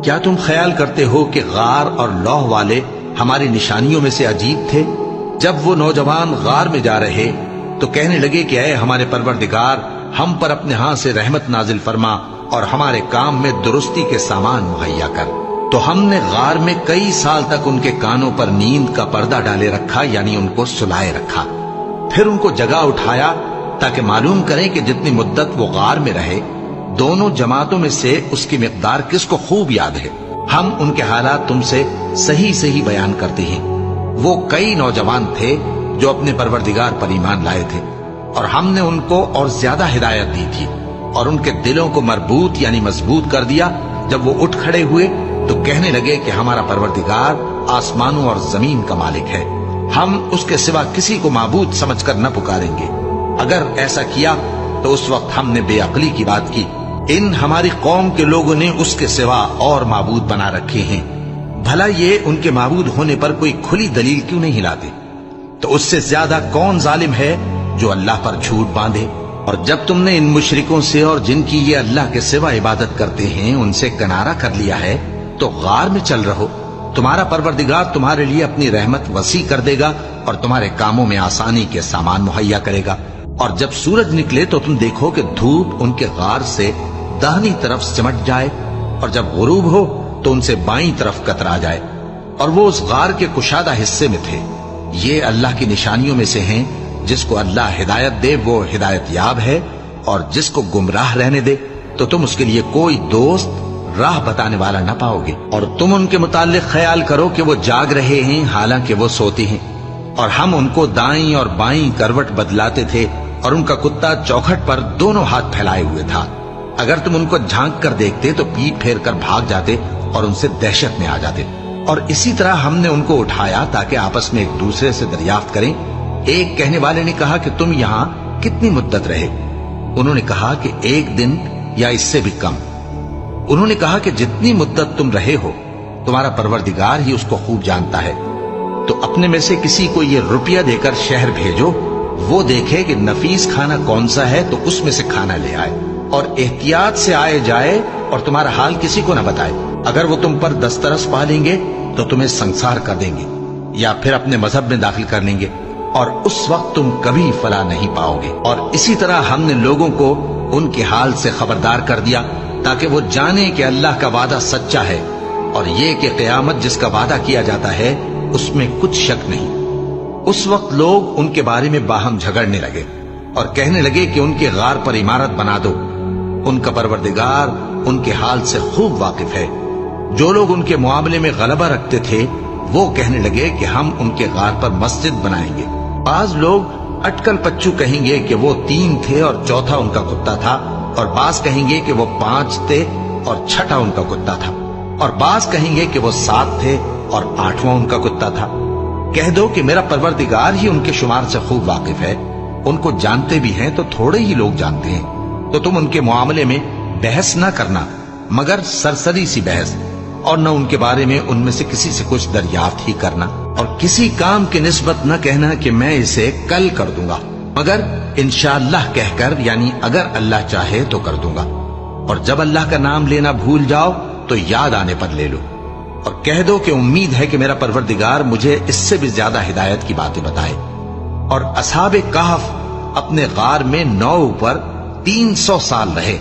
کیا تم خیال کرتے ہو کہ غار اور لوح والے ہماری نشانیوں میں سے عجیب تھے؟ جب وہ نوجوان غار میں جا رہے تو کہنے لگے کہ اے ہمارے پروردگار، ہم پر اپنے ہاں سے رحمت نازل فرما اور ہمارے کام میں درستی کے سامان مہیا کر۔ تو ہم نے غار میں کئی سال تک ان کے کانوں پر نیند کا پردہ ڈالے رکھا، یعنی ان کو سلائے رکھا۔ پھر ان کو جگہ اٹھایا تاکہ معلوم کریں کہ جتنی مدت وہ غار میں رہے دونوں جماعتوں میں سے اس کی مقدار کس کو خوب یاد ہے۔ ہم ان کے حالات تم سے صحیح صحیح بیان کرتے ہیں۔ وہ کئی نوجوان تھے جو اپنے پروردگار پر ایمان لائے تھے، اور ہم نے ان کو اور زیادہ ہدایت دی تھی اور ان کے دلوں کو مربوط یعنی مضبوط کر دیا۔ جب وہ اٹھ کھڑے ہوئے تو کہنے لگے کہ ہمارا پروردگار آسمانوں اور زمین کا مالک ہے، ہم اس کے سوا کسی کو معبود سمجھ کر نہ پکاریں گے۔ اگر ایسا کیا تو اس وقت ہم نے بے عقلی کی بات کی۔ ان ہماری قوم کے لوگوں نے اس کے سوا اور معبود بنا رکھے ہیں، بھلا یہ ان کے معبود ہونے پر کوئی کھلی دلیل کیوں نہیں لاتے؟ تو اس سے زیادہ کون ظالم ہے جو اللہ پر جھوٹ باندھے؟ اور جب تم نے ان مشرکوں سے اور جن کی یہ اللہ کے سوا عبادت کرتے ہیں ان سے کنارہ کر لیا ہے تو غار میں چل رہو، تمہارا پروردگار تمہارے لیے اپنی رحمت وسیع کر دے گا اور تمہارے کاموں میں آسانی کے سامان مہیا کرے گا۔ اور جب سورج نکلے تو تم دیکھو کہ دھوپ ان کے غار سے داہنی طرف سمٹ جائے، اور جب غروب ہو تو ان سے بائیں طرف کترا جائے، اور وہ اس غار کے کشادہ حصے میں تھے۔ یہ اللہ کی نشانیوں میں سے ہیں، جس کو اللہ ہدایت دے وہ ہدایت یاب ہے، اور جس کو گمراہ رہنے دے تو تم اس کے لیے کوئی دوست راہ بتانے والا نہ پاؤ گے۔ اور تم ان کے متعلق خیال کرو کہ وہ جاگ رہے ہیں حالانکہ وہ سوتے ہیں، اور ہم ان کو دائیں اور بائیں کروٹ بدلاتے تھے، اور ان کا کتا چوکھٹ پر دونوں ہاتھ پھیلائے ہوئے تھا۔ اگر تم ان کو جھانک کر دیکھتے تو پیٹ پھیر کر بھاگ جاتے اور ان سے دہشت میں آ جاتے۔ اور اسی طرح ہم نے ان کو اٹھایا تاکہ آپس میں ایک دوسرے سے دریافت کریں۔ ایک کہنے والے نے کہا کہ تم یہاں کتنی مدت رہے؟ انہوں نے کہا کہ 1 دن یا اس سے بھی کم۔ انہوں نے کہا کہ جتنی مدت تم رہے ہو تمہارا پروردگار ہی اس کو خوب جانتا ہے، تو اپنے میں سے کسی کو یہ روپیہ دے کر شہر بھیجو، وہ دیکھے کہ نفیس کھانا کون سا ہے تو اس میں سے کھانا لے آئے، اور احتیاط سے آئے جائے اور تمہارا حال کسی کو نہ بتائے۔ اگر وہ تم پر دسترس پا لیں گے تو تمہیں سنسار کر دیں گے یا پھر اپنے مذہب میں داخل کر لیں گے، اور اس وقت تم کبھی فلاح نہیں پاؤ گے۔ اور اسی طرح ہم نے لوگوں کو ان کے حال سے خبردار کر دیا تاکہ وہ جانیں کہ اللہ کا وعدہ سچا ہے، اور یہ کہ قیامت جس کا وعدہ کیا جاتا ہے اس میں کچھ شک نہیں۔ اس وقت لوگ ان کے بارے میں باہم جھگڑنے لگے اور کہنے لگے کہ ان کے غار پر عمارت بنا دو۔ ان کا پروردگار ان کے حال سے خوب واقف ہے۔ جو لوگ ان کے معاملے میں غلبہ رکھتے تھے وہ کہنے لگے کہ ہم ان کے غار پر مسجد بنائیں گے۔ بعض لوگ اٹکل پچو کہیں گے کہ وہ 3 تھے اور چوتھا ان کا کتا تھا، اور بعض کہیں گے کہ وہ 5 تھے اور چھٹا ان کا کتا تھا، اور بعض کہیں گے کہ وہ 7 تھے اور 8واں ان کا کتا تھا۔ کہہ دو کہ میرا پروردگار ہی ان کے شمار سے خوب واقف ہے، ان کو جانتے بھی ہیں تو تھوڑے ہی لوگ جانتے ہیں۔ تو تم ان کے معاملے میں بحث نہ کرنا مگر سرسری سی بحث، اور نہ ان کے بارے میں ان میں سے کسی سے کچھ دریافت ہی کرنا، اور کسی کام کی نسبت نہ کہنا کہ میں اسے کل کر دوں گا، مگر انشاءاللہ کہہ کر یعنی اگر اللہ چاہے تو کر دوں گا۔ اور جب اللہ کا نام لینا بھول جاؤ تو یاد آنے پر لے لو، اور کہہ دو کہ امید ہے کہ میرا پروردگار مجھے اس سے بھی زیادہ ہدایت کی باتیں بتائے۔ اور اصحاب کہف اپنے غار میں 9 پر 300 سال رہے۔